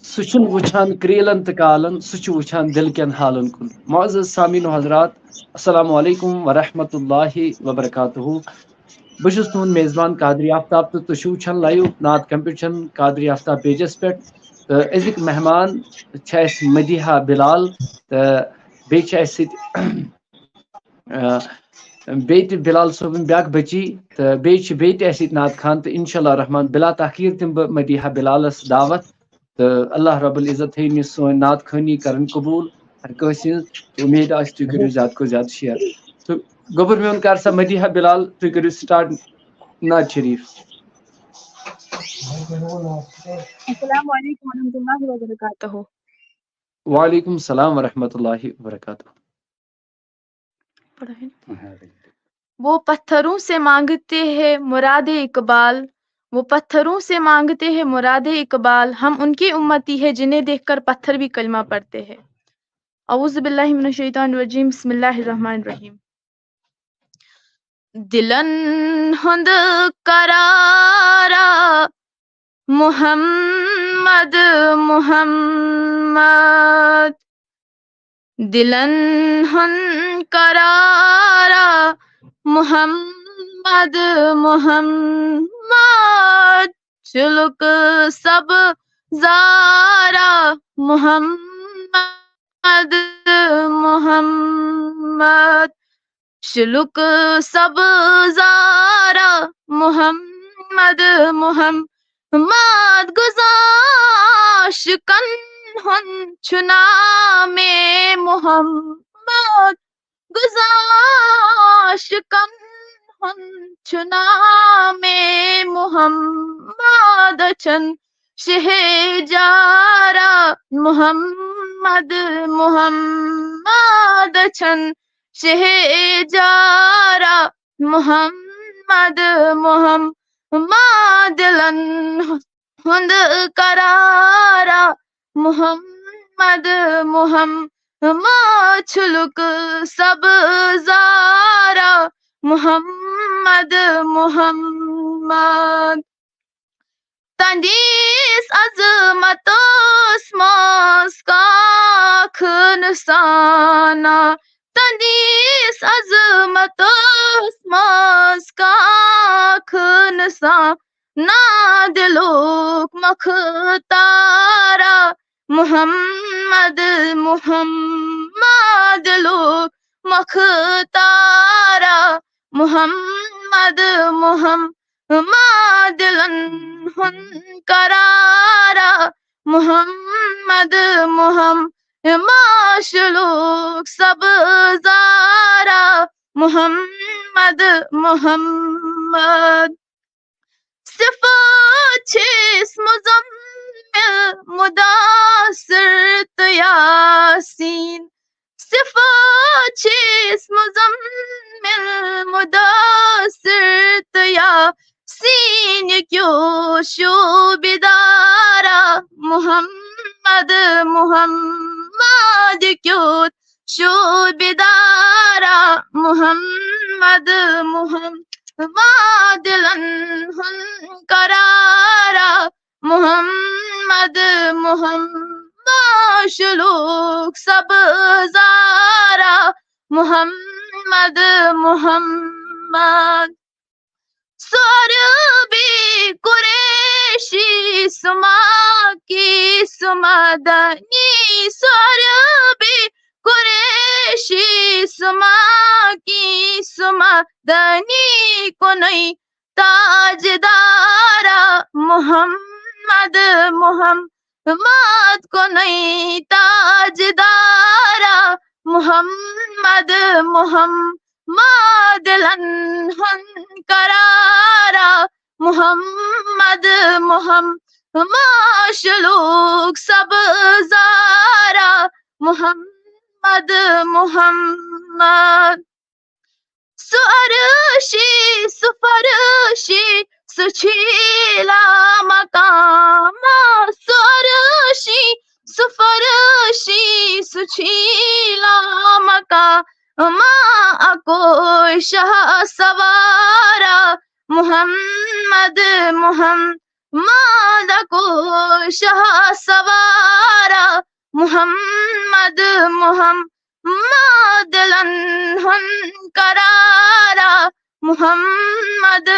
سچن وچھان کریلن تو کالن سچ وچھان دل کن حالن کن. معزز سامعین و حضرات، السلام علیکم ورحمۃ اللہ وبرکاتہ. بہت تہد میزبان قادری آفتاب تو تھی وچھان لائیو نعت کمپٹیشن قادری آفتاب پیجس پہ. تو ازک مہمان مدیحہ بلال تو بیس بیت بلال صٲبن بیاکھ بچی تو بیس نعت خان تو انشاء اللہ رحمان بلا تاخیر دم بہ مدیحہ بلالس دعوت. تو اللہ رب العزت تھین سون نعت خانی کرن قبول ہر کٲنٛسہِ ہٕنٛز. تو امید آسہِ تُہۍ کٔرِو زیادٕ کھۄتہٕ زیادٕ شیر. تو گوٚبُر میون کر سا مدیحہ بلال تُہۍ کٔرِو سٹارٹ نعت شریف. السلام علیکم ورحمۃ اللہ وبرکاتہ. وعلیکم السلام ورحمۃ اللہ وبرکاتہ. وہ پتھروں سے مانگتے ہیں مراد اقبال، وہ پتھروں سے مانگتے ہیں مراد اقبال، ہم ان کی امتی ہے جنہیں دیکھ کر پتھر بھی کلمہ پڑھتے ہیں. اعوذ باللہ من الشیطان الرجیم، بسم اللہ الرحمن الرحیم. دلن ہند کرارا محمد محمد، دلن ہن کرارا محمد محمد، چلک سب زارا محمد محمد، شلک سب زارا محمد محمد، گزاش کن ہن چنا میں محمد، گزاش کن ہن چنا میں محمد، چن شہ جارا محمد محمد، چن شہ جارا محمد محمد، دلن ہند کرارا محمد محمد، چھلک سب زارا محمد محمد، تندیس عظمتس ماس کاکھ نسانا، تندیس عظمتس ماس کاکھ نسانا، دلوک مختارا محمد محمد، دلوک مختارا محمد محمد، دلن ہن کرارا محمد محمد، شلوک سب زارا محمد محمد، صفات چھس مزمل مداثر یاسین، صفات چھس مزمل مداثر یاسین، کیوں شوبدارا محمد محمد، کیوں شوبدارا محمد محمد، دلن ہن کرارا محمد محمد، شلوک سب زارا محمد محمد، سوربی قریشی سماکی سمدنی، سوربی قریشی سماکی سمدنی، کنئی تاجدارا محمد محمد، کنئی تاجدارا محمد محمد، دلن ہن کرارا محمد محمد، شلوک سب زارا محمد محمد، سعرشی سفرشی سچیلا مقام، سعرشی سفرشی سچیلا مقام، اکوئی شاہ سوارا محمد محمد، کو شاہ سوارا محمد محمد لنہن کرارا محمد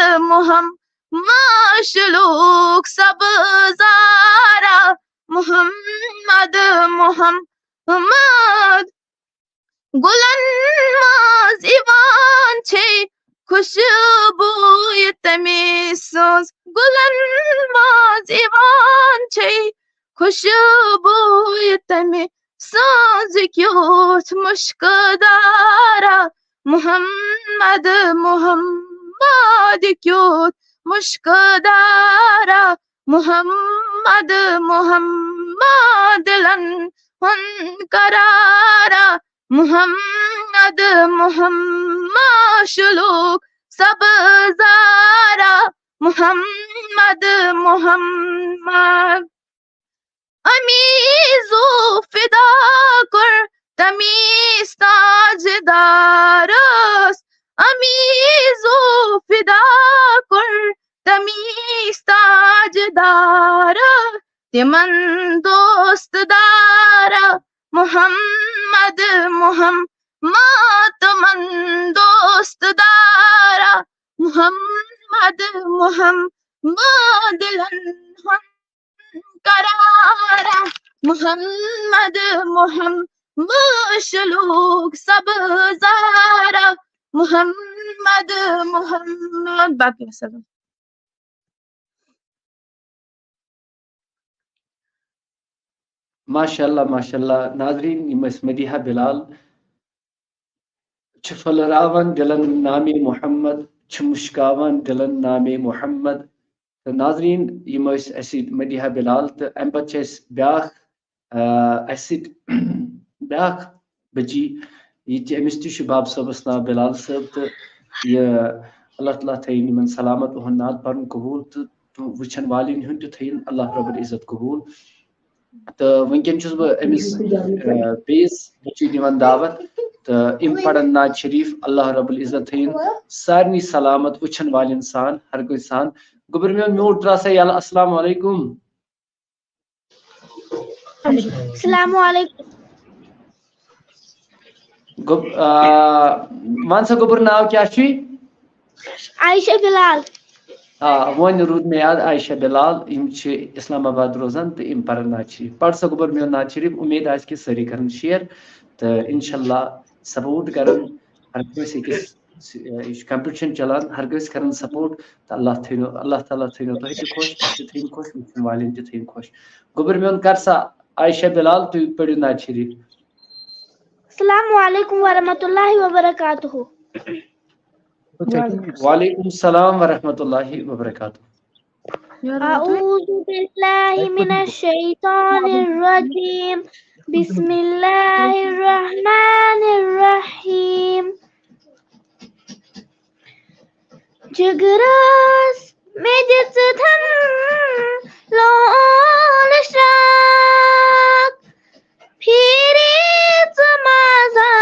مشلوک سب زارا محمد گلن ماز یوان چھے خوشبوی تمی سوز گلن ماز یوان چھے خوشبوی تمی سوز کیوت مشک دارا محمد کیوت مشک دارا محمد لن کرارا محمد شلوک سب زارا محمد امیزو فدا کر تمیز تاجدارس امیزو فدا کر تمیز تاجدارا تمن دوست دارا محمد تمن دوست دارا محمد لنہن کرارا محمد شلوک سب زارا محمد باقی وسلم. ماشاء اللہ ناظرین یم مدیحہ بلال چھ پھلراون دلن نام محمد چھ مشکاون دلن نام محمد. تو ناظرین یم اس مدیحہ بلال تو ام پتہ بیاکھ بچی یہ امس تہ باب صٲبس ناو بلال صٲب تو یہ اللہ تعالیٰ تھین یمن سلامت اہن نعت پرن قبول تو وچھن والین ہند تہ تھین اللہ رب العزت قبول. تو ونکن چھس بہ امس بیس بچی دِوان دعوت تو ام پڑھن نعت شریف اللہ رب العزت تھین سارنی سلامت وچھن والین سان ہرگز سان. گوبر میون میوٹ ترا سا یلا. السلام علیکم. السلام علیکم. مان سا گوبر ناو کیا چھی؟ عائشہ بلال. ون رود میں یاد عائشہ بلال یم اسلام آباد روزان تو ام پرن نعت شریف. پڑھ سا گوبر میون نعت شریف. امید آس کہ ساری کرن شیئر تو انشاءاللہ سپورٹ کرن ہر کسی کس کمپٹیشن چلان ہرگز کرن سپورٹ تو اللہ تعالیٰ تھینو تہ تہ خوش تھین خوش وچھن والین تہ تھین خوش. گوبر میون کر سا عائشہ بلال تھی پڑھو نعت شریف. السلام علیکم ورحمۃ اللہ وبرکاتہ. وعلیکم السلام ورحمۃ اللہ وبرکاتہ. اعوذ باللہ من الشیطان الرجیم بسم اللہ الرحمن الرحیم. جگراس میں جس تھم لول شاک پھیری سمازا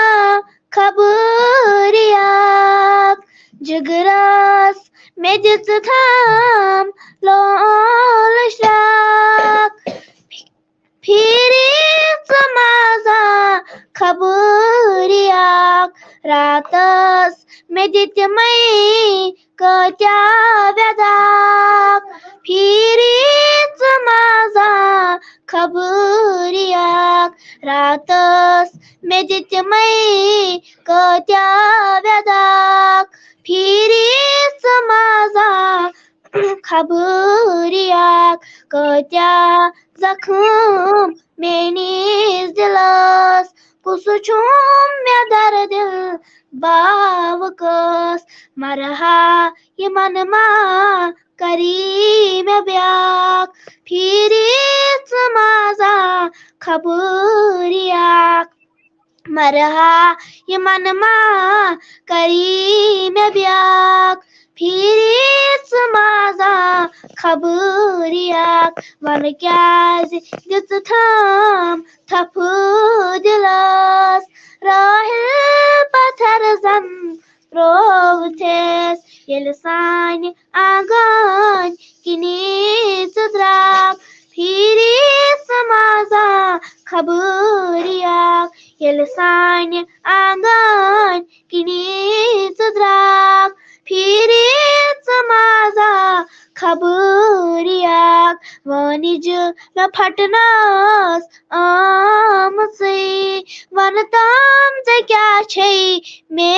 خبریاک. جگراس میں جس تھم لول شاک پھیری سمازا خبریاک. راتس میں جت مئی کتیا ویداک پھیری سمازا خبریاک. راتس میں جت مئی کتیا ویداک پھیری سمازا خبریاک. کتیا زخم میانیس دلس کس چھم مے در دل باوکس. مرہا یمن ما کری مے بیاک پھیری سمازا خبریاک. مرہا یمن ما کری مے بیاک پھیری سمازا خبریاک. ون کیاز دژ تھام تھپ دلس راہل پتھر زن ترووتھس ییٚلہِ سانہِ آنگن کِنی ژٕ درٛاکھ سانہِ آنٛگن کِنی ژٕ درٛاکھ پھیٖرِ ژٕ مازا خبری اکھ وٲنِج مےٚ پھٹنس آمژٕے وَنہٕ تام ژےٚ کیٛاہ چھے مے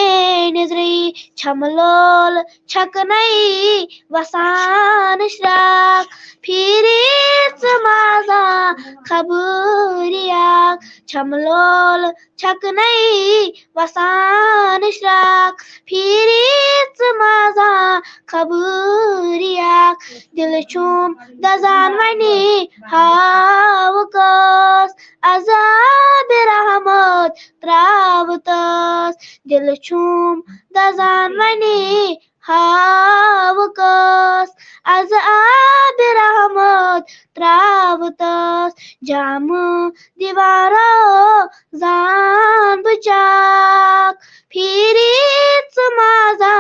نظرٕے چھمہٕ لول چھکنَے وسان شراکھ پھیٖرِ ژٕ مازا خبری اکھ چھمہٕ لول چھکنَے وسان شراکھ پھیٖرِ ژٕ مازا خبری اکھ دِلہٕ چھُم دزان وَنہِ ہاوٕ کٲس عذابِ رحمت ترٛاوٕ تس دِلہٕ چھُم دزان وَنہِ ہاوٕ کٲس عذابِ رحمت ترٛاوٕ تس جامہٕ دیوارو زان بہٕ چاک پھیٖرِ ژٕ مازا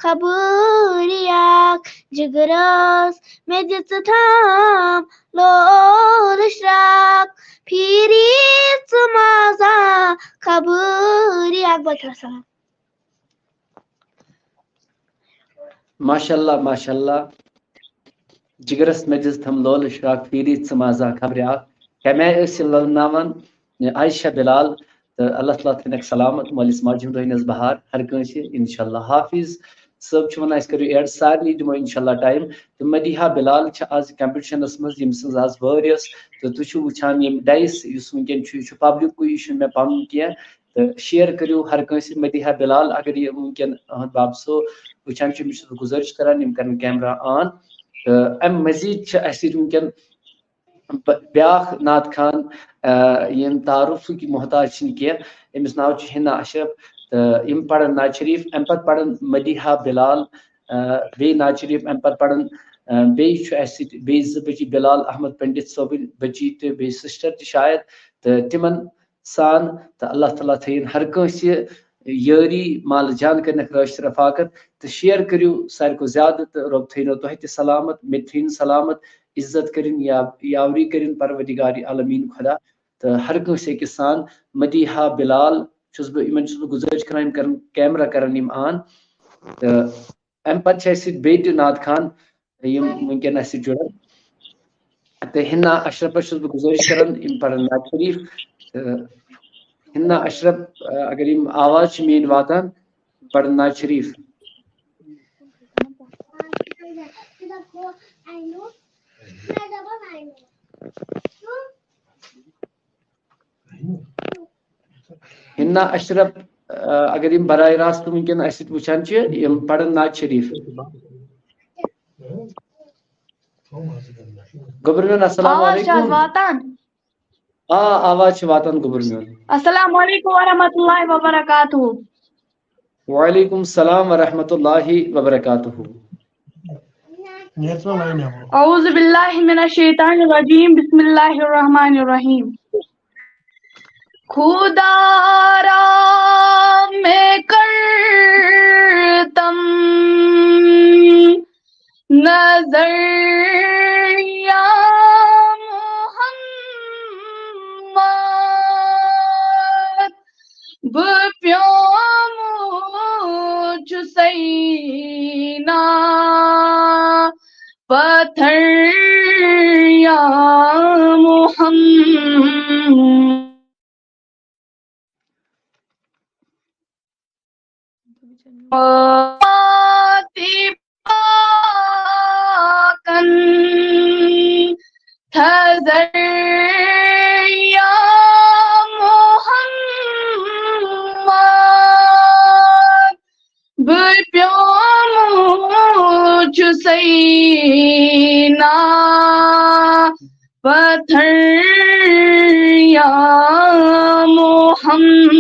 خبری اکھ جِگرس مےٚ دِژٕ تھام لول شراکھ پھیٖرِ ژٕ مازا خبری اکھ باقی وسلام ماشاءاللہ ماشاءاللہ جگرس مےٚ دِژ تھم لول شراکھ پھیٖرِ ژٕ مازا خبرِ اکھ کمہِ آیہِ ٲسۍ یہِ للناوان عائشہ بلال تہٕ اللہ تعالیٰ تھٲینکھ سلامت مٲلِس ماجہِ ہُنٛد رٔحِنس بہار ہر کٲنٛسہِ انشاءاللہ حافظ صٲب چھُ ونان أسۍ کٔرِو ایڈ سارنٕے دِمو انشاءاللہ ٹایم تہٕ مدیحہ بلال چھِ آز کمپٹشنس منٛز ییٚمہِ سٕنٛز آز وٲرۍ ٲس تہٕ تُہۍ چھِو وٕچھان ییٚمہِ ڈایس یُس وٕنکیٚن چھُ یہِ چھُ پبلِکُے یہِ چھُنہٕ مےٚ پنُن کینٛہہ تہٕ شیر کٔرِو ہر کٲنٛسہِ مدیحہ بلال اگر یہِ وٕنکیٚن اہنٛد باب صٲب وٕچھان چھِ أمِس چھُس بہٕ گُزٲرِش کران یِم کرن کیمرا آن تہٕ امہِ مزیٖد چھِ اسہِ سۭتۍ وٕنکیٚن بیاکھ نعت خان ییٚمہِ تعارُفٕکۍ محتاج چھِنہٕ کینٛہہ أمِس ناو چھُ ہِنا اشرف تہٕ یِم پرن نعت شریٖف امہِ پتہٕ پرن مدیحہ بلال بیٚیہِ نعت شریٖف امہِ پتہٕ پرن بیٚیہِ چھُ اسہِ سۭتۍ بیٚیہِ زٕ بچی بلال احمد پنڈت صٲبٕنۍ بچی تہٕ بیٚیہِ سسٹر تہِ شاید تہٕ تِمن سان تہٕ اللہ تعالیٰ تھٲیِن ہر کٲنٛسہِ یٲری مال جان کرنکھ رٲچھ رفاقت تہٕ شیر کٔرِو ساروی کھۄتہٕ زیادٕ تہٕ رۄب تھٲینو تۄہہِ تہِ سلامت مےٚ تہِ تھٲیِن سلامت عزت کٔرِنۍ یا یاوری کٔرِنۍ پروردگارِ عالمیٖن خۄدا تہٕ ہر کٲنٛسہِ أکِس سان مدیحہ بلال چھُس بہٕ یِمن چھُس بہٕ گُزٲرِش کران یِم کرن کیمرا کرن یِم آن تہٕ امہِ پتہٕ چھِ اسہِ سۭتۍ بیٚیہِ تہِ نعت خان یِم وٕنکیٚن اسہِ سۭتۍ جُڑن تہٕ ہِنا اشرفس چھُس بہٕ گُزٲرِش کران یِم پرن نعت شریٖف تہٕ ہِنا اشرف اگر یِم آواز چھِ میٲنۍ واتان پرن نعت شریٖف ہِنا اشرف اگر یِم براہ راست وٕنکیٚن اسہِ سۭتۍ وٕچھان چھِ یِم پرن نعت شریٖف گوٚبُر میون السلام علیکم آواز چھِ واتان گوٚبُر میون السلام علیکم ورحمۃ اللہ وبرکاتہ وعلیکم السلام ورحمۃ اللہ وبرکاتہ اعوذ باللہ من الشیطان الرجیم بسم اللہ الرحمن الرحیم خدا را میں کرتم نظر یا محمد بپیومو چسینا پتھر یا محمد پاکن تھزر یا محمد بپیومو چسینا پتھر یا محمد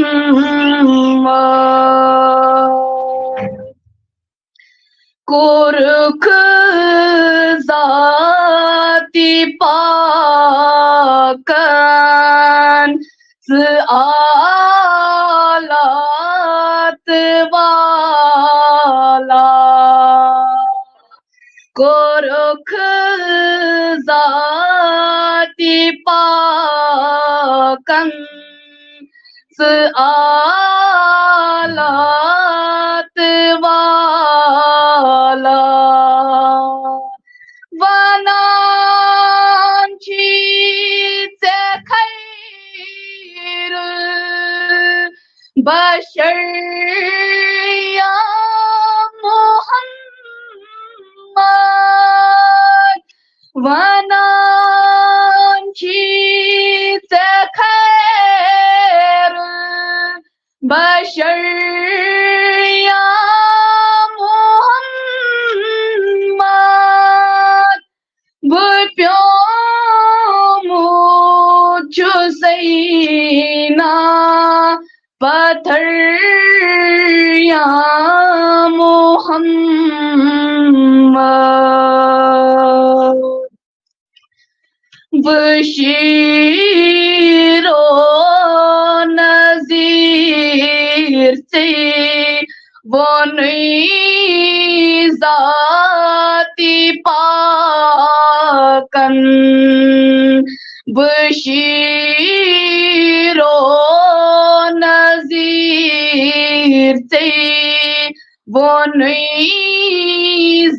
کورکھ ذاتی پاکن آلات والا کورکھ ذاتی پاکن آلات والا ونانچیت خیر البشر یا محمد ونانچیت خیر البشر یا محمد بپیومود چھُ سینا پتھر یا محمد بشیر و نذیر سے وہ نئی ذاتی پاکن بشیر و نذیر سے وہ نئی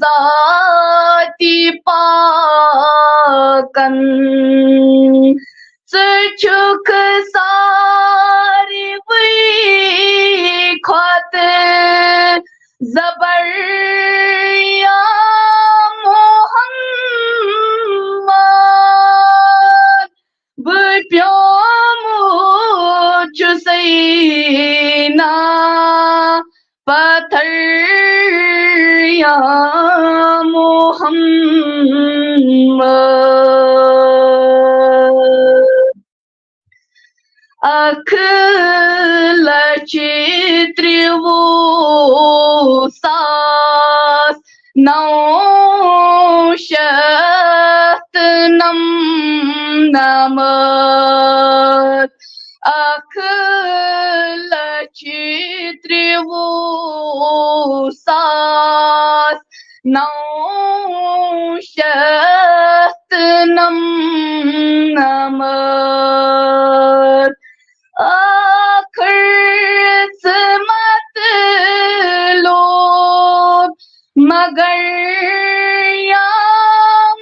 ذاتی پاکن سچک ساری وی خط زبر یا محمد بپیومود چھُ سینا پتھر یا محمد اکھ لچھ ترٛوُہ ساس 900 نمنمت اکھ لچھ ترٛوُہ ساس 900 نمنمت آخر مطلوب مگر یا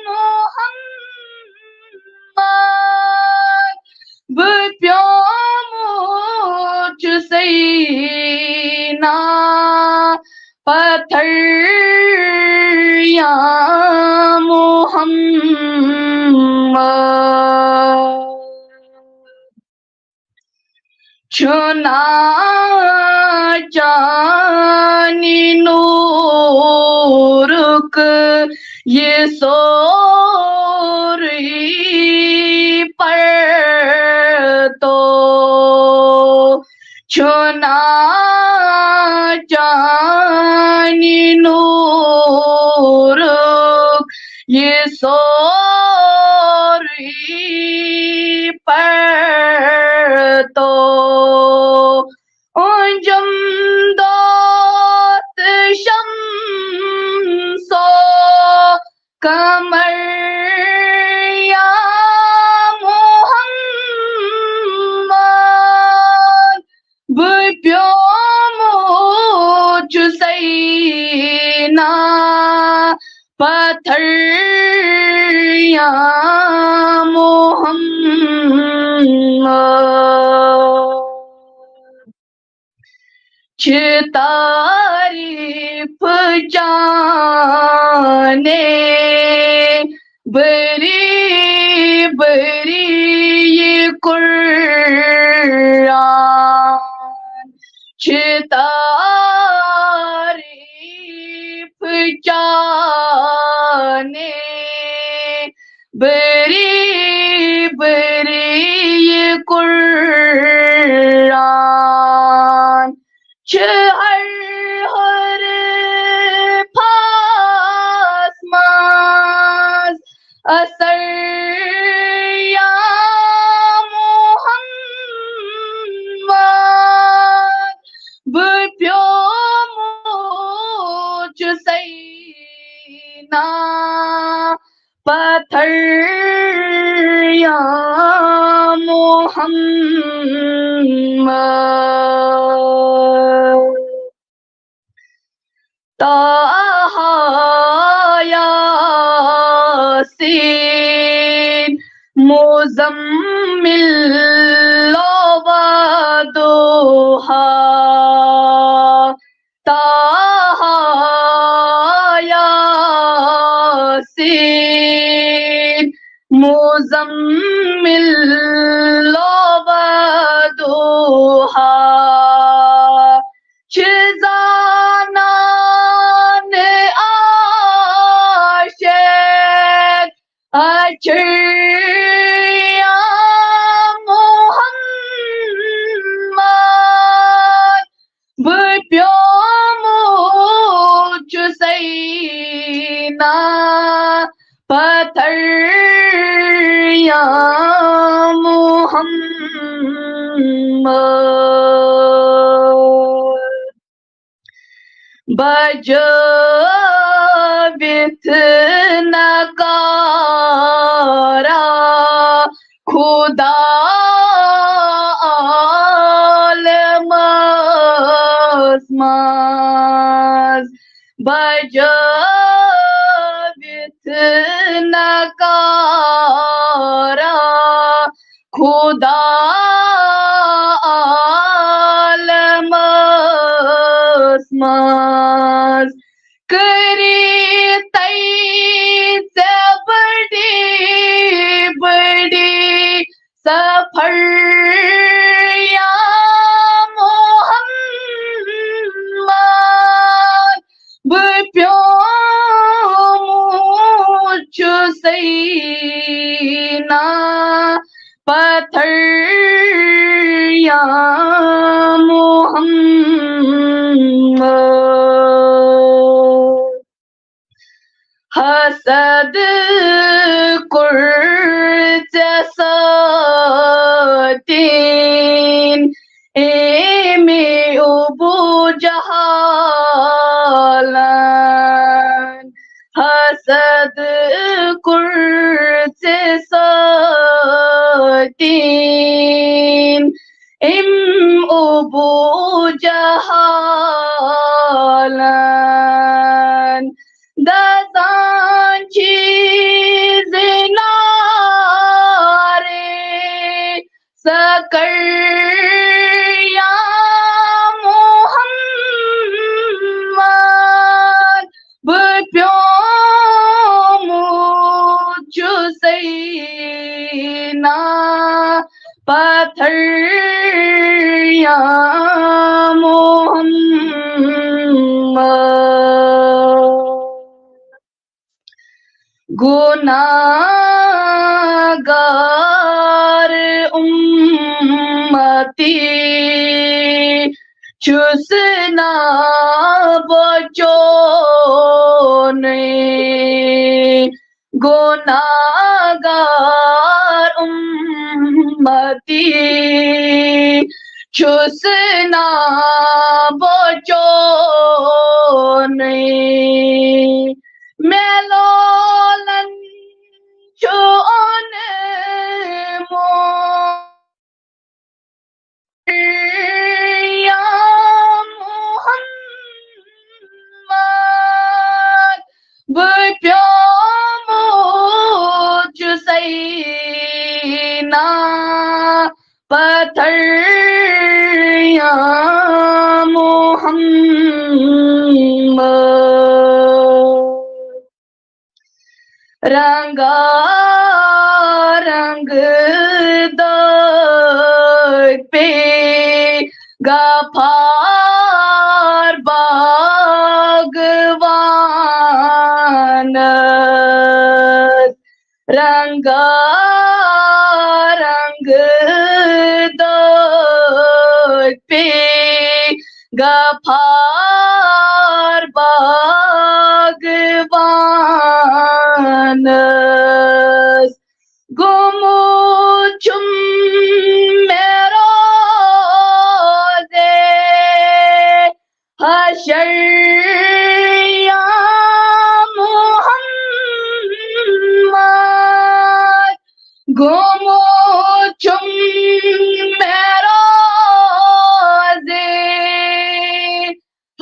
محمد بپیومود چھُ سینا پتھر یا محمد چھُ ناچانی نورُک یہ سورُے پرتو چھُ ناچانی نورُک یہ سورُے پرتو انجم دوت شمس و قمر یا محمد بپیومود چھُ سینا پتھر یا محمد چھِ تعریف جانے بری بری یہ قرآن چھِ تعریف جانے بری بری یہ قرآن چھِ ہر حرفس منٛز اثر یا محمد بپیومود چھُ سینا پتھر یا محمد طه یاسین مزمل وضحا طه یاسین مزمل وضحا چزانان عاشق اچھیا محمد بپیومو چسینا پتھر یا محمد بجوت نکارا خدا عالم اسماز بجوت نکارا خدا عالم اسماز کری تئی سے بڑی بڑی سفر یا محمد بپیومو چسینا پتھر یا محمد حسد کرت ساتین ایمی ابو جہالان حسد کرت ساتین ام ابو جہالان دزان چیز نارے سکر یا محمد بپیومو چسینا پتھر یا محمد گناہگار امتی چسنا بچوں نے گناہگار امتی چسنا بچوں نے میلولن چون یا محمد بپیومو چسینا پتھر یا محمد رنگا رنگ داغ پہ غفار باغوان رنگا رنگ داغ پہ غفار باغوان گمو چم میرا دے حشر یا محمد گمو چم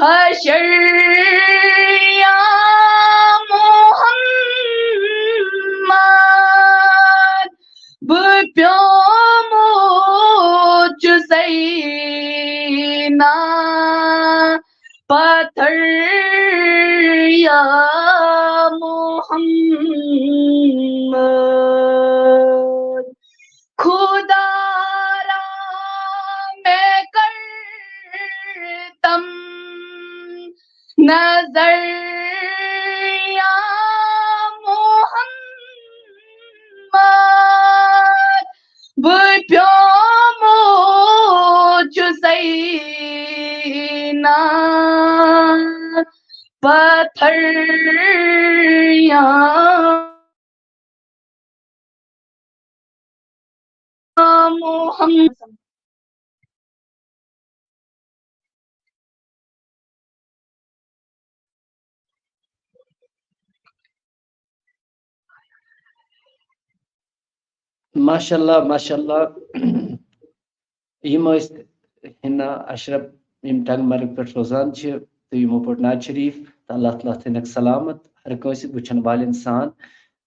حشر یا محمد بہٕ پیومُت چھُ سینا پتھر یا محمد خدا را میں کرتم نظر یا محمد بہٕ پیومُت چھُ سینا پتھر یا محمد. ماشاءاللہ ماشاءاللہ یم ہنا اشرف یم ٹنگ مرگ پہ روزان تو یمو پور ناز شریف تو اللہ تعالیٰ تھنک سلامت ہر کنس وچن وال انسان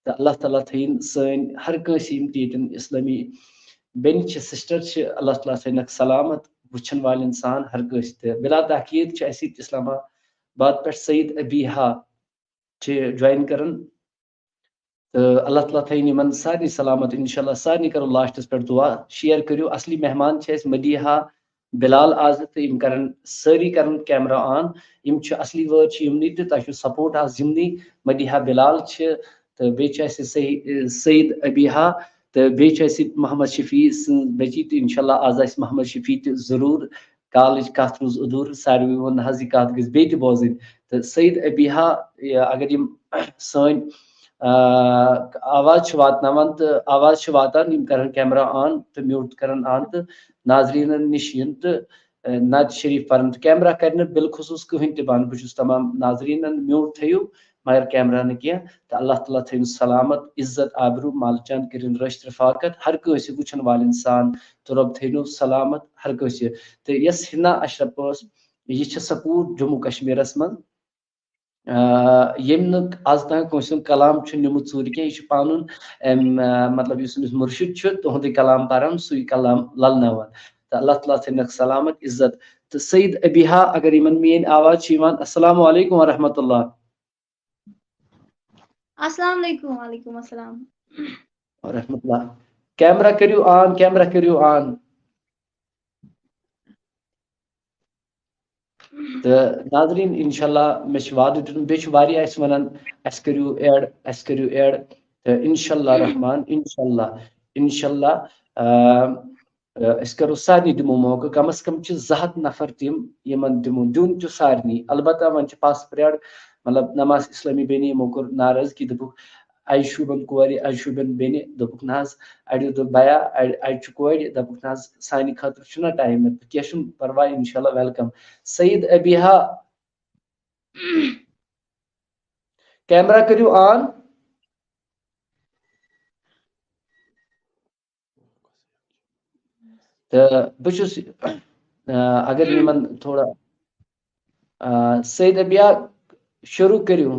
تو اللہ تعالیٰ تھین سن ہر کنس یم تیتن اسلامی بین سسٹر اللہ تعالیٰ تھنک سلامت وچن وال انسان ہر کنس بلا تحقیق اسی اسلام آباد پہ سعید ابیحا جوائن کرن تو اللہ تعالیٰ تھین یمن سارے سلامت انشاءاللہ سارے کرو لاسٹس پہ دعا شیئر کرو اصلی مہمان مدیحا بلال آز تو یم کرن ساری کرن کیمرہ آن یم اصلی ورڈ یمنی تو تہ سپورٹ آز یمنی مدیحا بلال تو بیچ سعید ابیحا تو بیچ محمد شفیع سن بچی تو انشاءاللہ آز محمد شفیع تو ضرور کالج کت روز ادور ساروی ون حض یہ کت گز بیت بوزن تو سعید ابیحا اگر یم سن آواز واتناوان تو آواز واتان یم کرن کیمرہ آن تو میوٹ کرن آن تو ناظرین نش ین تو نعت شریف پرن تو کیمرہ کرن بالخصوص کہین تہ بند بہت تمام ناظرین میوٹ تھیو مگر کیمرہ نہ کی تو اللہ تعالیٰ تھین سلامت عزت آبرو مال چند کرن رشت رفاقت ہر کنس وچن وال انسان تو رب تھینو سلامت ہر کنس تو یس ہنا اشرف یہ سپور جموں کشمیرس من یم آز تک کنس کلام نمت ژور کی یہ پانن مطلب اس مرشد تہد کلام پران سی کلام للنوان تو اللہ تعالیٰ تھنک سلامت عزت تو سعید ابیحا اگر یمن مین آواز السلام علیکم ورحمۃ اللہ. السلام علیکم. وعلیکم السلام ورحمۃ اللہ. کیمرہ کریو آن کیمرہ کریو آن تو ناظرین انشاءاللہ مے وعدہ دن بیچ واریاہ اس ونان اس کریو ایڈ تو انشاءاللہ رحمان انشاءاللہ اس کرو سارے دمو موقع کم از کم 200 نفر تم یمن دمو دون سارنی البتہ ون پاس پریڈ مطلب نماز اسلامی بینی یمو کور ناراضگی دپک اج شوبن کور اج شوبن بینی دپک ناز اڑیو دپ بیا اج کور دپک ناز سانی خاطر چھنا ٹائم کی پرواہ انشاءاللہ ویلکم. سعید ابیحا کیمرہ کریو آن تو بچس اگر یمن تھوڑا سعید ابیحا شروع کریو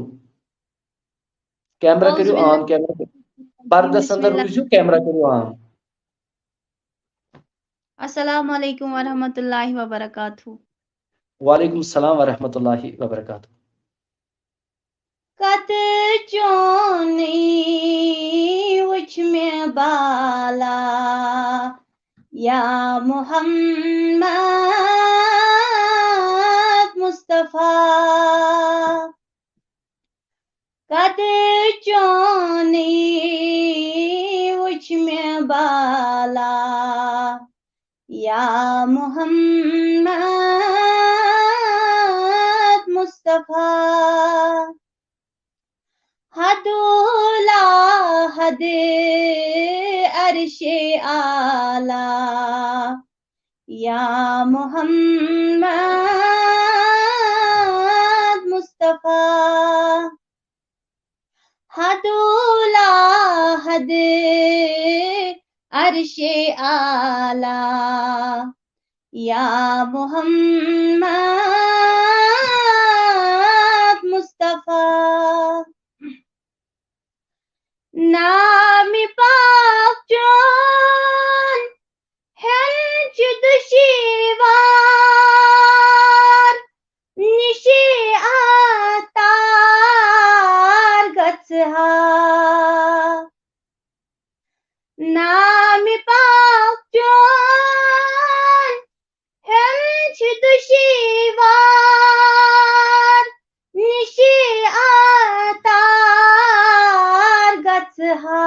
کیمرہ کریو آن کیمرہ پردس اندر روزو کیمرہ کریو آن. السلام علیکم ورحمۃ اللہ وبرکاتہ. وعلیکم السلام ورحمۃ اللہ وبرکاتہ. کت چونی وچھ میں بالا یا محمد مصطفیٰ کت چونی وچھ میں بالا یا محمد مصطفیٰ حدولا حد عرش اعلی یا محمد مصطفیٰ حدولا حد عرش اعلی یا محمد مصطفیٰ نام پاک جان ہنچ دشوار نشی آتار گژھہا نام پاک جان ہنچ دشوار نشی آتار گژھہا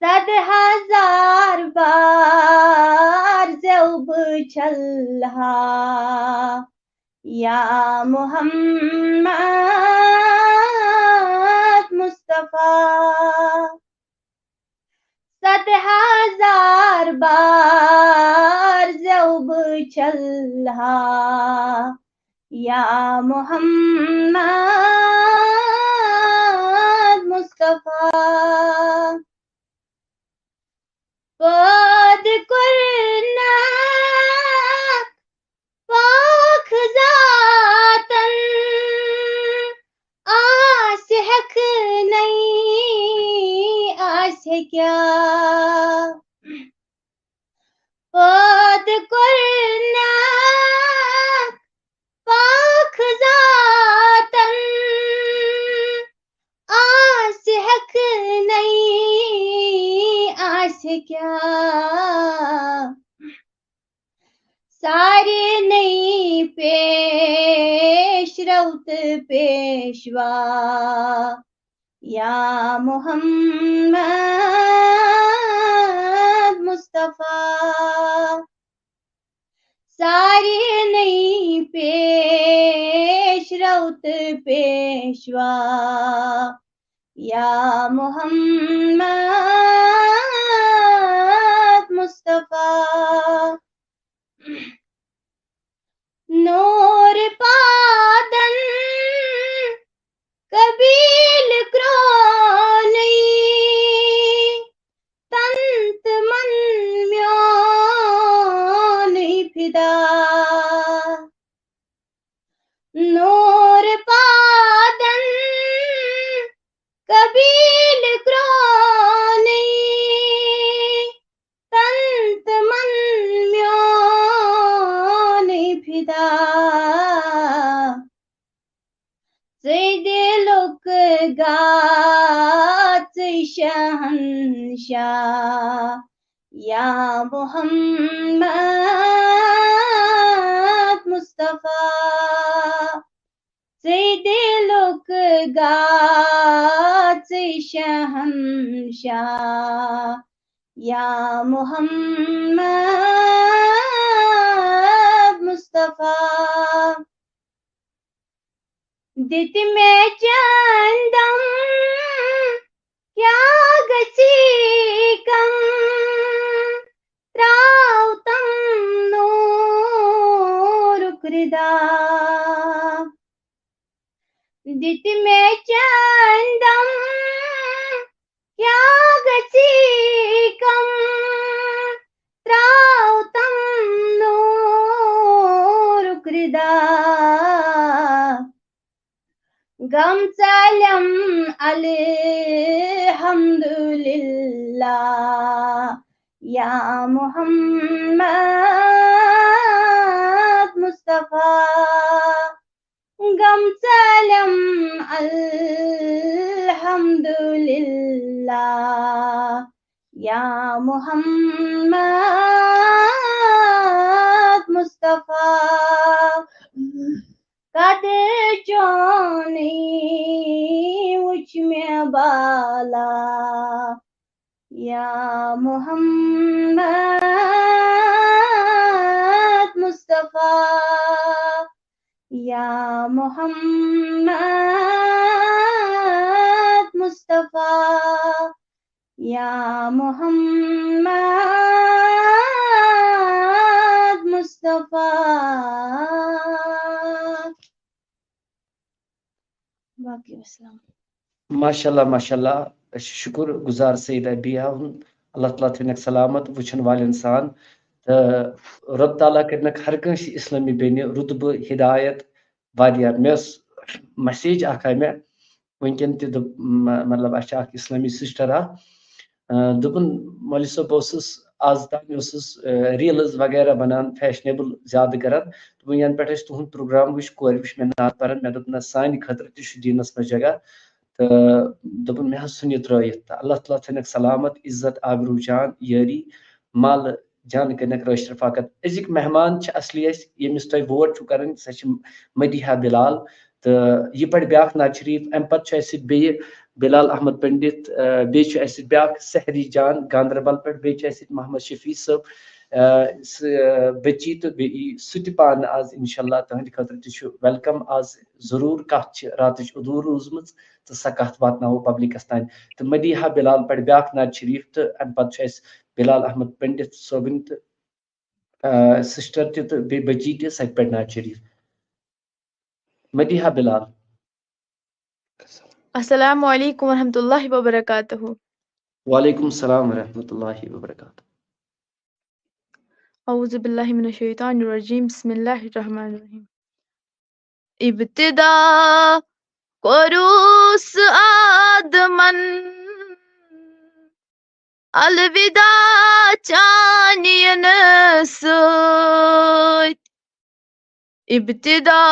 صد ہزار بار زوب چھلہا یا محمد مصطفیٰ صد ہزار بار زوب چھلہا یا محمد مصطفیٰ پاد کرنا پاک ذاتن آس حق نہیں آس ہے کیا پاد کرنا پاک ذاتن آس حق نہیں آس ہے کیا سارے نہیں پیش روت پیشوا یا محمد مصطفیٰ سارے نہیں پیش روت پیشوا یا محمد مصطفیٰ نور پادن قبیل کرونی تنت من میونی فدا نور پادن قبیل کرونی تنت من میونی فدا سید لوک گات شہنشاہ یا محمد مصطفیٰ سید لوک گات شہنشاہ یا محمد مصطفیٰ دت میں چندم کیا گسی کم تراؤ تم نور کردا دت میں چندم کیا گسی کم تراؤ تم نور کردا غم سلم الحمدللہ یا محمد مصطفیٰ غم سلم الحمدللہ یا محمد مصطفیٰ قد چونی وچ میں بالا یا محمد مصطفیٰ یا محمد مصطفیٰ یا محمد مصطفیٰ باقی السلام ماشاءاللہ شکر گزار سید ابیہ اللہ تعالیٰ تھنک سلامت وچھن وال انسان رب تعالیٰ کرنک ہر کنس اسلامی بین رتبہ ہدایت واریاہ مےٚ ٲس مسیج اکھ آے مےٚ وٕنکٮ۪ن تہِ دوٚپ مطلب اَسہِ چھِ اکھ اِسلٲمی سِسٹر اکھ دوٚپُن مولوی صٲب بہٕ اوسُس آز تام اوسُس ریٖلٕز وغیرہ بنان فیشنیبل زیادٕ کران دوٚپُن ینہٕ پٮ۪ٹھ اَسہِ تُہُنٛد پروگرام وٕچھ کورِ وٕچھ مےٚ نعت پران مےٚ دوٚپ نہ سانہِ خٲطرٕ تہِ چھُ دیٖنس منٛز جگہ تہٕ دوٚپُن مےٚ حظ ژھُن یہِ ترٲیِتھ تہٕ اللہ تعالیٰ تھٲینکھ سلامت عزت آبروٗ جان یٲری مالہٕ جان کٔرنکھ رٲچھ رفاقت أزِکۍ مہمان چھِ اصلی اَسہِ ییٚمِس تُہۍ ووٹ چھُو کران سۄ چھِ مدیحہ بلال تہٕ یہِ پرِ بیاکھ نعت شریٖف امہِ پتہٕ چھُ اَسہِ سۭتۍ بیٚیہِ بلال احمد پنڈت بیٚیہِ چھُ اَسہِ سۭتۍ بیاکھ سحری جان گاندربل پٮ۪ٹھ بیٚیہِ چھُ اَسہِ سۭتۍ محمد شفیع صٲب بچی تہٕ بیٚیہِ یی سُہ تہِ پانہٕ آز انشاء اللہ تُہنٛدِ خٲطرٕ تہِ چھُ ویلکم آز ضروٗر کتھ چھِ راتٕچ ادوٗر روٗزمٕژ تہٕ سۄ کتھ واتناوو پبلکس تانۍ تہٕ مدیحہ بلال پٮ۪ٹھ بیاکھ نعت شریٖف تہٕ امہِ پتہٕ چھُ اَسہِ بلال احمد پنڈت صٲبٕنۍ تہٕ سسٹر تہِ تہٕ بیٚیہِ بچی تہِ سۄ تہِ پرِ نعت شریٖف مدیحہ بلال. السلام علیکم ورحمۃ اللہ وبرکاتہ. وعلیکم السلام ورحمۃ اللہ وبرکاتہ. اعوذ باللہ من الشیطان الرجیم بسم اللہ الرحمن الرحیم. ابتدا کوروس آدمن الوداع چانین سۭتۍ. ابتدا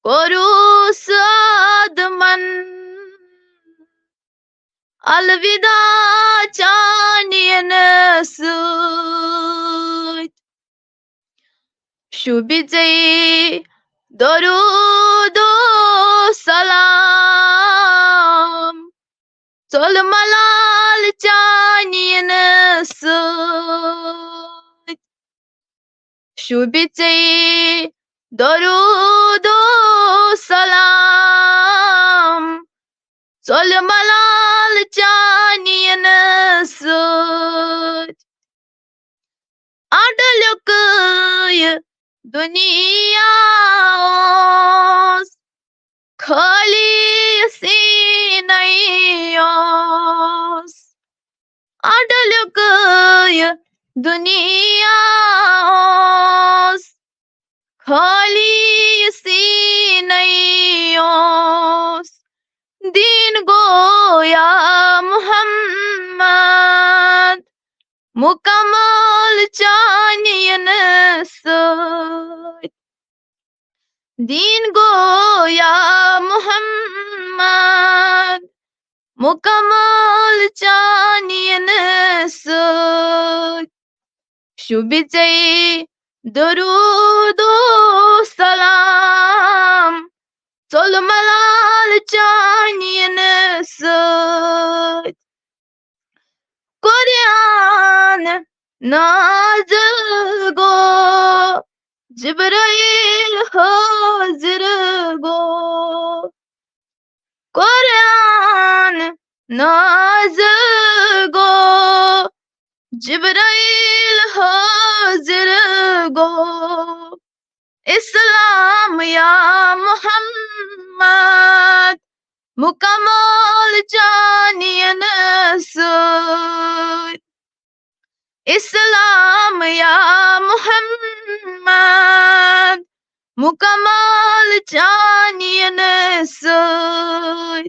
کوروس آدمن الوداع چانین سۭتۍ. شوٗبہِ ژےٚ درود و سلام ژوٚل ملال چانین سۭتۍ. شوٗبہِ ژےٚ درود و سلام ژوٚل ملال چانین سۭتۍ. اڈلیُک دُنیا اوس خٲلی سیٖنَے اوس. اڈلیُک دُنیا اوس خٲلی سیٖنَے اوس. دیٖن گوٚو یا محمد مُکمل چانین سۭتۍ. دیٖن گوٚو یا محمد مُکمل چانین سۭتۍ. شوٗبہِ ژےٚ درود و سلام ژوٚل ملال چانین سۭتۍ. قرآن نازل گوٚو جبرائیل حٲضِر گوٚو. قرآن نازل گوٚو جبرائیل حٲضِر گوٚو. اسلام یا محمد مُکمل چانین سۭتۍ. اسلام یا محمد مُکمل چانین سۭتۍ.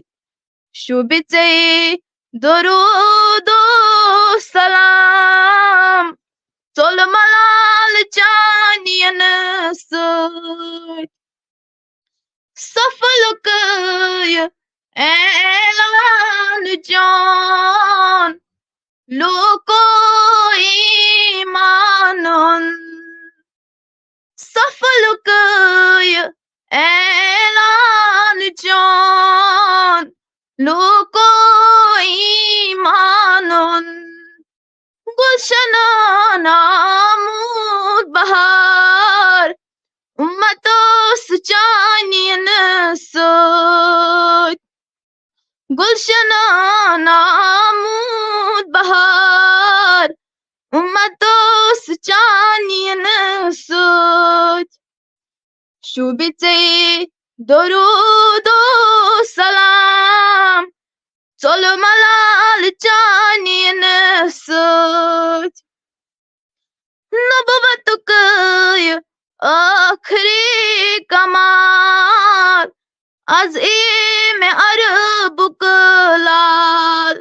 شوٗبہِ ژےٚ درود و سلام ژوٚل ملال چانین سۭتۍ. سفلُک اعلان چون لوٗکو ایٖمانُن. سفلُک اعلان چون لوٗکو ایٖمانُن. گُلشنن آمُد بہار اُمت اوس چانین سۭتۍ. گُلشنن آمُد بہار اُمت اوس چانین سۭتۍ. شوٗبہِ ژےٚ درود و سلام ژوٚل ملال چانین سۭتۍ. نبوتُک آخری کمال عظیم عربک لال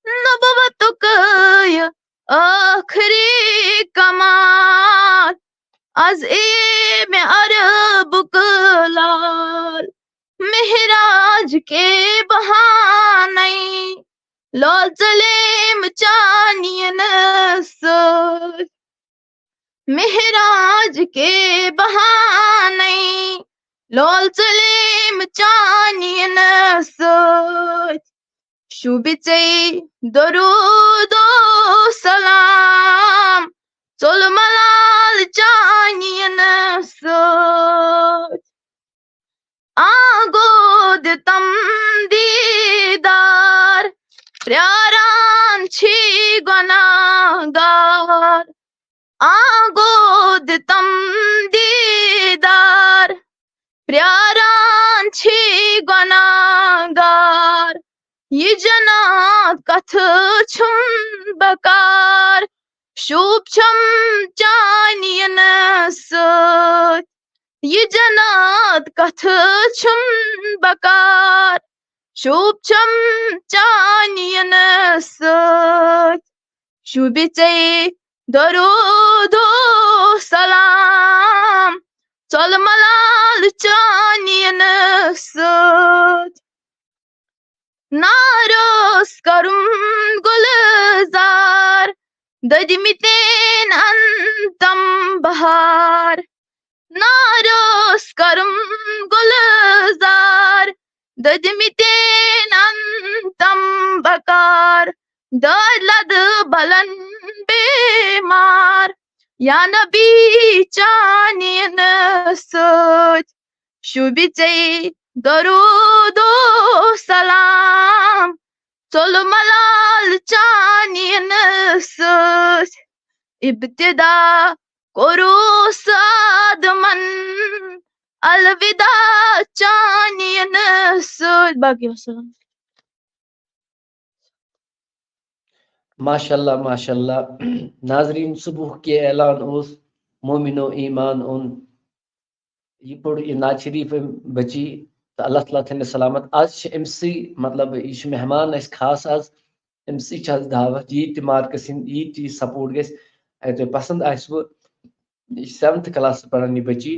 نبوتک یہ آخری کمال عظیم عربک لال مہراج کے بہانے لال ظلم چانین سوچ مہراج کے بہانے لال ظلم چانین سوچ شوبچے درود و سلام چل ملال چانین سوچ آگود تم دیدار پیاران چھی گناہگار آگود تم دیدار پیاران چھی گناہگار یہ جنات کتھ چھم بکار شوب چھم چانین سوچ یہ جنات کتھ چھم بکار شوب چھم چانین سوچ شوبچے درود و سلام چل ملال چانین سوچ ناروس کرم گلزار ددمتین انتم بہار ناروس کرم گلزار ددمتین انتم بکار داد لد بلن بیمار یا نبی چانین سوچ شوبچے درود و سلام چل ملال چانین سوچ ابتدا کرو سادمن الوداع چانین سوچ باقی وسلام ماشاءاللہ ماشاءاللہ ناظرین صبح کے اعلان اس مومن و ایمان ان یہ پڑھ یہ ناز شریف بچی تو اللہ تعالیٰ تھے سلامت آج امسی مطلب یہ مہمان اس خاص آج امسی چھ دعوت یہ تی مارکس یہ تی سپورٹ گیس تو پسند آئیس وہ 7th کلاس پڑھن یہ بچی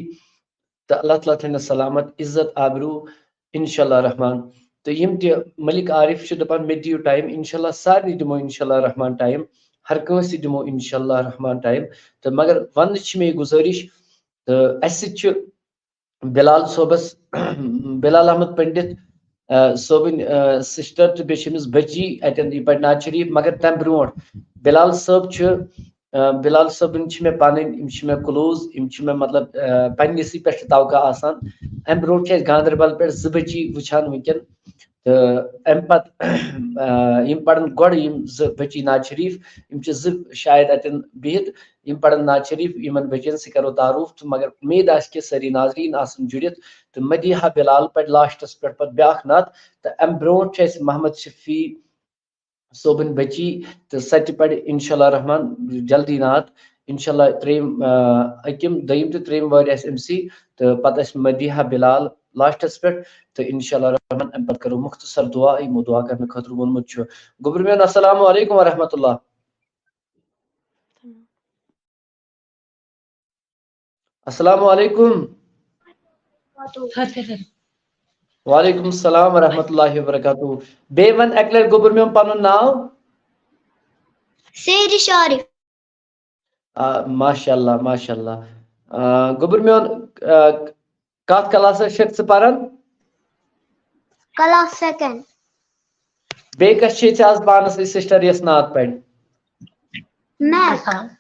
تو اللہ تعالیٰ تھے سلامت عزت آبرو انشاءاللہ رحمان تو یم تہ ملک عارف دپان مے دیو ٹائم انشاءاللہ سارے دمو انشاءاللہ رحمان ٹائم ہر کنسی دمو انشاءاللہ رحمان ٹائم تو مگر ون میں گزارش تو اس بلال صوبس بلال احمد پنڈت صوبن سسٹر تو بیس بچی اتن یہ پڑھ ناز شریف مگر تم برو بلال صاحب بلال صٲبن میں پن کلوز میں مطلب پنسی پہ توقع آسان ام برو گاندربل پہ 2 بچی وچان ونکن تو ام پتہ پڑھن گۄڈٕ 2 بچی ناز شریف 2 شاید اتن بہت پڑھن ناز شریف یمن بچین سے کرو تعارف تو مگر امید آس کہ ساری ناظرین آسن جڑت تو مدیحہ بلال پہ لاسٹس پہ بیاکھ نعت تو ام برو محمد شفیع صوبن بچی تو سہ پڑھ انشاءاللہ رحمان جلدی نعت انشاءاللہ اکم دویم تو تریم وار امسی تو پتہ مدیحہ بلال لاسٹس پہ تو انشاءاللہ رحمان ام پتہ کرو مختصر دعا یمو دعا کرنے خاطر وونمت گوبر میون السلام علیکم ورحمۃ اللہ السلام علیکم وعلیکم السلام ورحمۃ اللہ وبرکاتہ بے ون اکلر گوبر میون پنن ناو سیر شارف ماشاءاللہ ماشاءاللہ گوبر میون کت کلاس شخص پران کلاس 2nd بے کس آز پانس سسٹر یس نعت پڑھ میں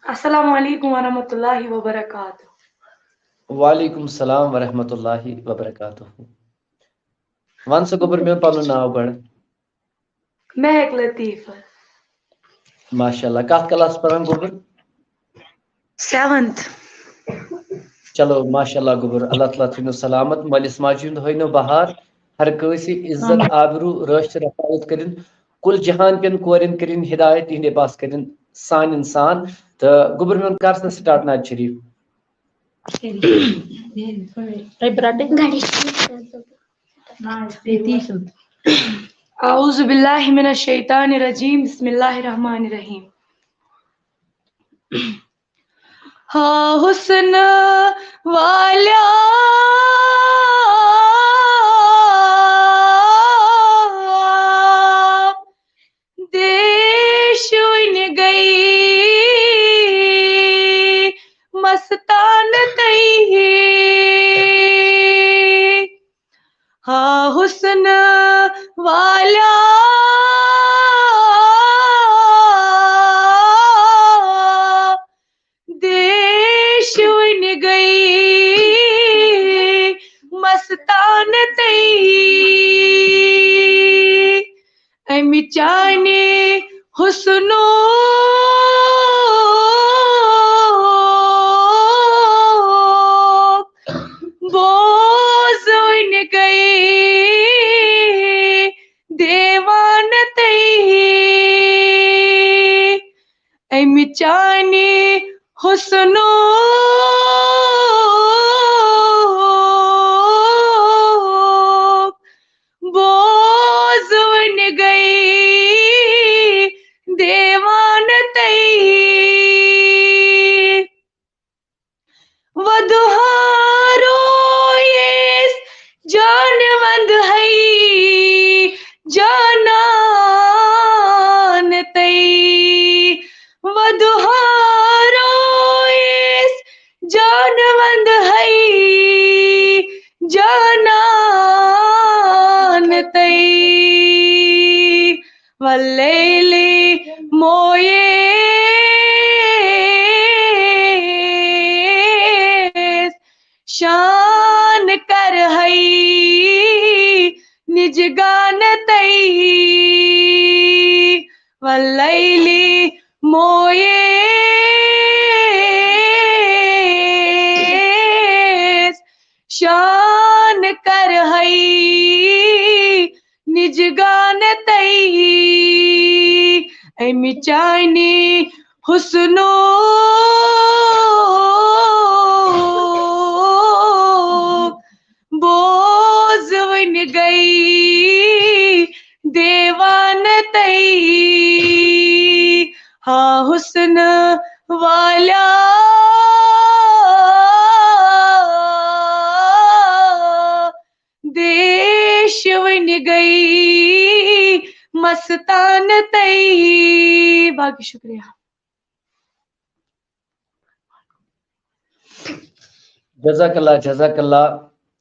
السلام علیکم ورحمۃ اللہ وبرکاتہ وعلیکم السلام ورحمۃ اللہ وبرکاتہ ون سا گوبر میون پنن ناو پڑھ مہک لطیفہ ماشاءاللہ کت کلاس پران گوبر 7th چلو ماشاءاللہ گوبر اللہ تعالیٰ تھینو سلامت مالس ماجہ ہند ہوئنو بہار ہر کنسی عزت آبرو رٲچھ رفاعت کرن کل جہان کن کورن کرن ہدایت تہندے پاس کرن سان انسان تو گوبر میون کر سٹارٹ ناز شریف أعوذ بالله من الشيطان الرجيم بسم الله الرحمن الرحيم ہاں حسن والا دیش ان گئی مستان تئی ہاں حسن والا دیش ان گئی مستان تئی امی چانے حسنو بوز ان گئی دیوان تئی امی چانے حسنو بوز ان گئی دیوان تئی ودہارو یس جان وند ہے جانان تئی ودہارو یس جان وند ہے جانان تئی واللیل مویس شان کر ہے نجگان تئی واللیل مویس شان کر ہے نجگان تئی امی چانے حسنو بوز ون گئی دیوان تئی ہاں حسن والا دیش ون گئی مستان تئی باقی شکریہ جزاک اللہ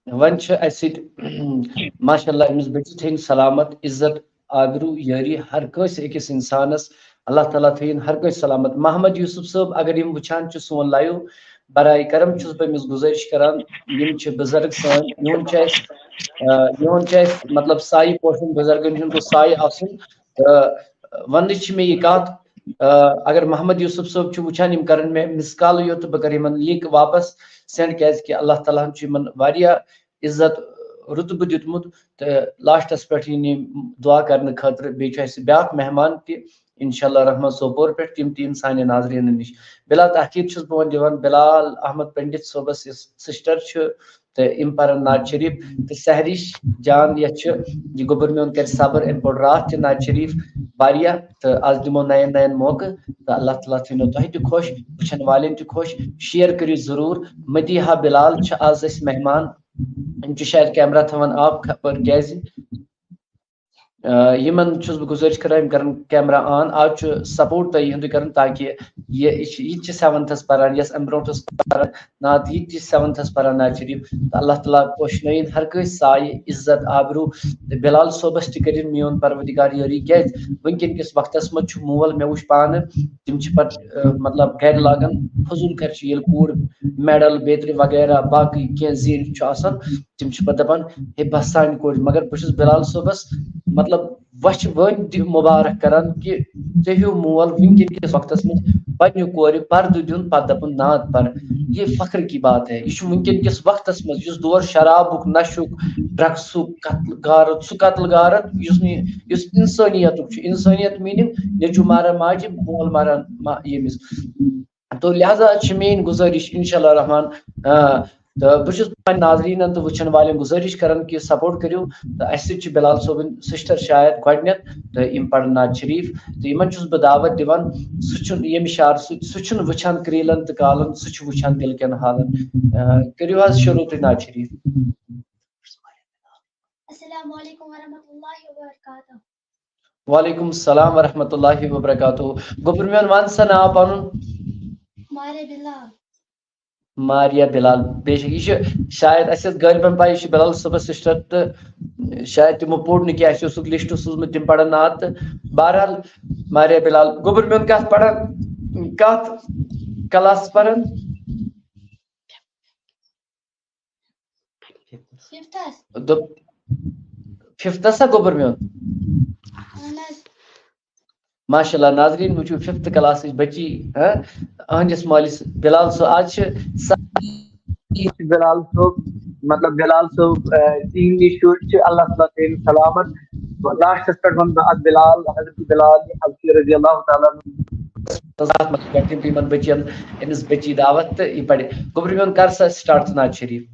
ون چھ اَسہِ سۭتۍ ماشاء اللہ أمِس بٔچی تھٲیِن سلامت عزت آبروٗ یٲری ہر کٲنٛسہِ أکِس اِنسانس اللہ تعالیٰ تھٲیِن ہر کٲنٛسہِ سلامت محمد یوسف صٲب اگر یِم وٕچھان چھِ سون لایو برائے کرم چھُس بہٕ أمِس گُزٲرِش کران یِم چھِ بُزرگ سٲنۍ یِہُنٛد چھُ اَسہِ مطلب سایہِ پوشُن بُزرگن ہُنٛد گوٚژھ سایہِ آسُن تہٕ وننٕچ چھِ مےٚ یہِ کتھ اگر محمد یوسف صٲب چھُ وٕچھان یِم کرن مےٚ مِس کالٕے یوت تہٕ بہٕ کرٕ یِمن لِنک واپس سینڈ کیازکہِ اللہ تعالیٰ ہن چھُ یِمن واریاہ عزت رُتبہٕ دیُتمُت تہٕ لاسٹس پٮ۪ٹھ یِن یِم دعا کرنہٕ خٲطرٕ بیٚیہِ چھُ اَسہِ بیٛاکھ مہمان تہِ انشاءاللہ رحمان سوپور پٮ۪ٹھ تِم تہِ یِن سانہِ ناظریٖنن نِش بلا تحقیٖق چھُس بہٕ وۄنۍ دِوان بلال احمد پنڈت صٲبس یُس سسٹر چھُ تہٕ یِم پرن نعت شریٖف تہٕ سہرِش جان یتھ چھُ یہِ گوٚبُر میون کرِ صبر امہِ بوٚڑ راتھ تہِ نعت شریٖف واریاہ تہٕ آز دِمو نین موقعہٕ تہٕ اللہ تعالیٰ تھٲینو تۄہہِ تہِ خۄش وٕچھن والٮ۪ن تہِ خۄش شیر کٔرِو ضروٗر مدیحہ بلال چھِ آز أسۍ مہمان یِم چھِ شاید کیمرا تھاوان آف خبر کیازِ یِمن چھُس بہٕ گُزٲرِش کران یِم کرن کیمرا آن آز چھُ سپورٹ تۄہہِ یِہُنٛدُے کرُن تاکہِ یہِ تہِ چھِ سیونتھس پران یۄس امہِ برونٛٹھ ٲس پران نعت یہِ تہِ چھِ سیونتھس پران نعت شریٖف تہٕ اللہ تعالیٰ پوشنٲیِن ہر کٲنٛسہِ سایہِ عزت آبروٗ تہٕ بلال صٲبس تہِ کٔرِنۍ میون پروردگار یٲری کیازِ وٕنکیٚن کِس وقتس منٛز چھُ مول مےٚ وٕچھ پانہٕ تِم چھِ پتہٕ مطلب گرِ لاگان فضوٗل خرچی ییٚلہِ کوٗر میڈل بیترِ وغیرہ باقٕے کینٛہہ زیٖنِتھ چھُ آسان تِم چھِ پتہٕ دپان ہے بس سانہِ کورِ مگر بہٕ چھُس بلال صٲبس مطلب وچھِ وٲنۍ تہِ مُبارک کران کہِ ژےٚ ہیوٗ مول وٕنکیٚن کِس وقتس منٛز پننہِ کورِ پردٕ دیُن پتہٕ دپُن نعت پر یہ فخر کی بات ہے یہ چھُ وٕنکیٚن کِس وقتس منٛز یُس دور شرابُک نشُک ڈرگسُک قتل غارت سُہ قتل غارت یُس انسٲنیتُک چھُ انسٲنیت میٖنِنٛگ نیٚچوٗ ماران ماجہِ مول ماران ییٚمِس تو لہذا مین گزارش انشاءاللہ الرحمن تو بہت ناظرین تو وچن والن گزارش کران کہ سپورٹ کرو تو اس بلال صوبن سسٹر شاید گڈنیت تو یم پڑھن نعت شریف تو یمن چھس بہ دعوت دیوان یم شعر سہ وچھان کریلن تو کالن سہ وچھان دل کن حالن کرو حظ شروع تو نعت شریف. السلام علیکم ورحمۃ اللہ وبرکاتہ. وعلیکم السلام ورحمۃ اللہ وبرکاتہ. گوبر میون ون سا نا پن مارے بلال. ماریا بلال بے شک یہ شاید اس غالباً پائی یہ بلال صبح سسٹر تو شاید تمو پوڑ نہ کی اس لسٹ سوزمت تم پڑھن نعت تو بہرحال ماریا بلال گوبر میون کت پڑھن کت کلاس پڑھن ففتس سا گوبر میون ماشاء اللہ. ناظرین وچو 5th کلاس بچی اہندس مالس بلال صو آج بلال صوب مطلب بلال صوب تین شر اللہ تعالیٰ تین سلامت لاسٹس پہ ون بلال حضرت بلال حبشی رضی اللہ تعالیٰ تمن بچین امس بچی دعوت تو یہ پڑھے. گوبر میون کر سا سٹارٹ نعت شریف.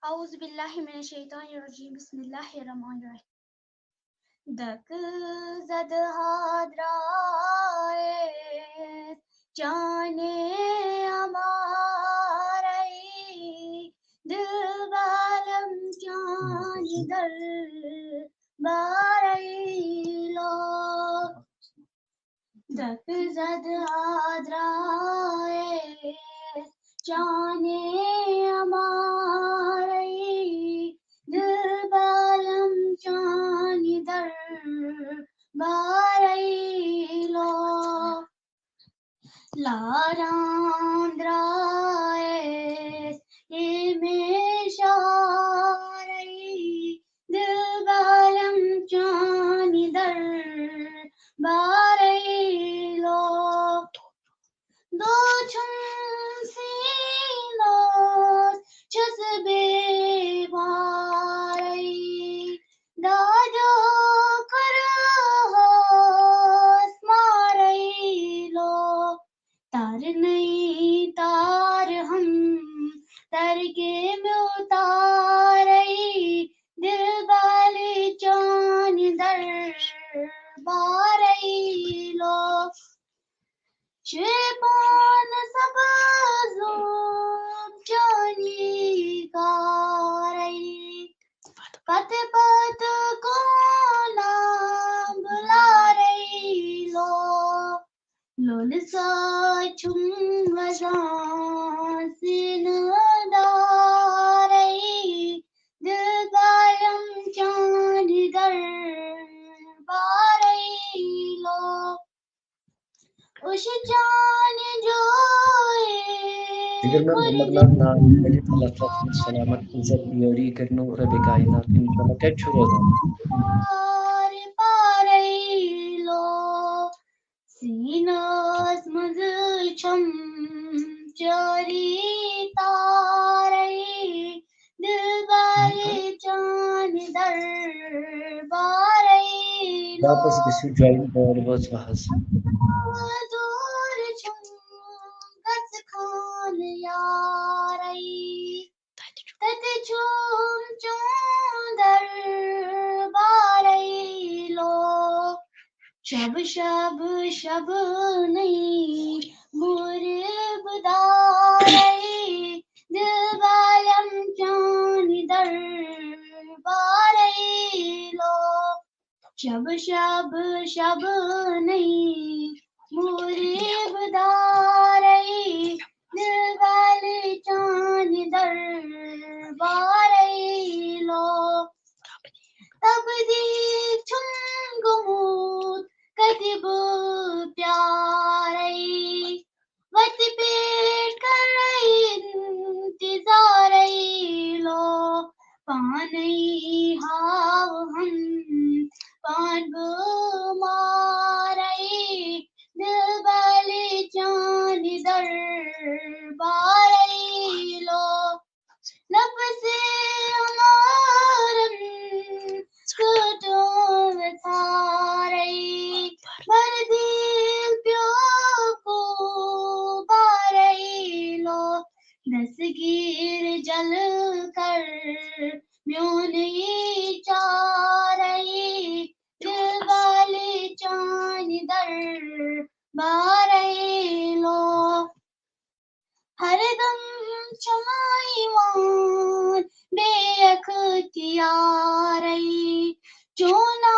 اعوذ باللہ من الشیطان الرجیم بسم اللہ الرحمن الرحیم. دک زد حضرائے جانے ہمارے دل بالم جان در بارے لو. دک زد حضرائے جانے ہمارے دل بالم جان در بارے لو. لاراندرائے میں شارے دل بالم جان در بارے لو. دو چم سینو جذبے مارے دادو کرو مارے لو. تار نہیں تار ہم ترکے میں اتارے دل بالے جان در بارے لو. شیبان سبزو جانی کارے پت پت کو نام بلا رہی لو. لول سا چم وزان سین دارے دل بالم جان در بارے لو. اس جان جو سلامت عزت بیاری کرنو رب کائنات انشاءاللہ کیا چھو پارے لو. سیناز مز چم چاری تارے دل بالے جان در بارے لو. واپس گسو جوائن اور بس بحث دور چم گس خان یارے تت چوم چون در بارے لو. شب شب شب نہیں مرب دارے دل بالم جان در بارے لو. شب شب شب نہیں مرب دارے دل بالے جان در بارے لو. تب دیکھ چم گمود کتب پیارے وقت پیٹ کر انتظار لو. پانی ہاو ہم پان مارے دل بالے جان در بارے لو. نفس ہمارم کٹو تھارے بر دل پیو کو بے اختیاری چونا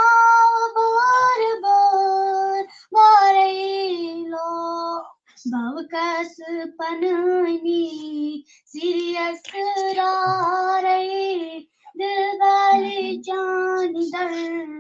بار بار باری لو بوکس پنانی سیریس راری دل والی جان در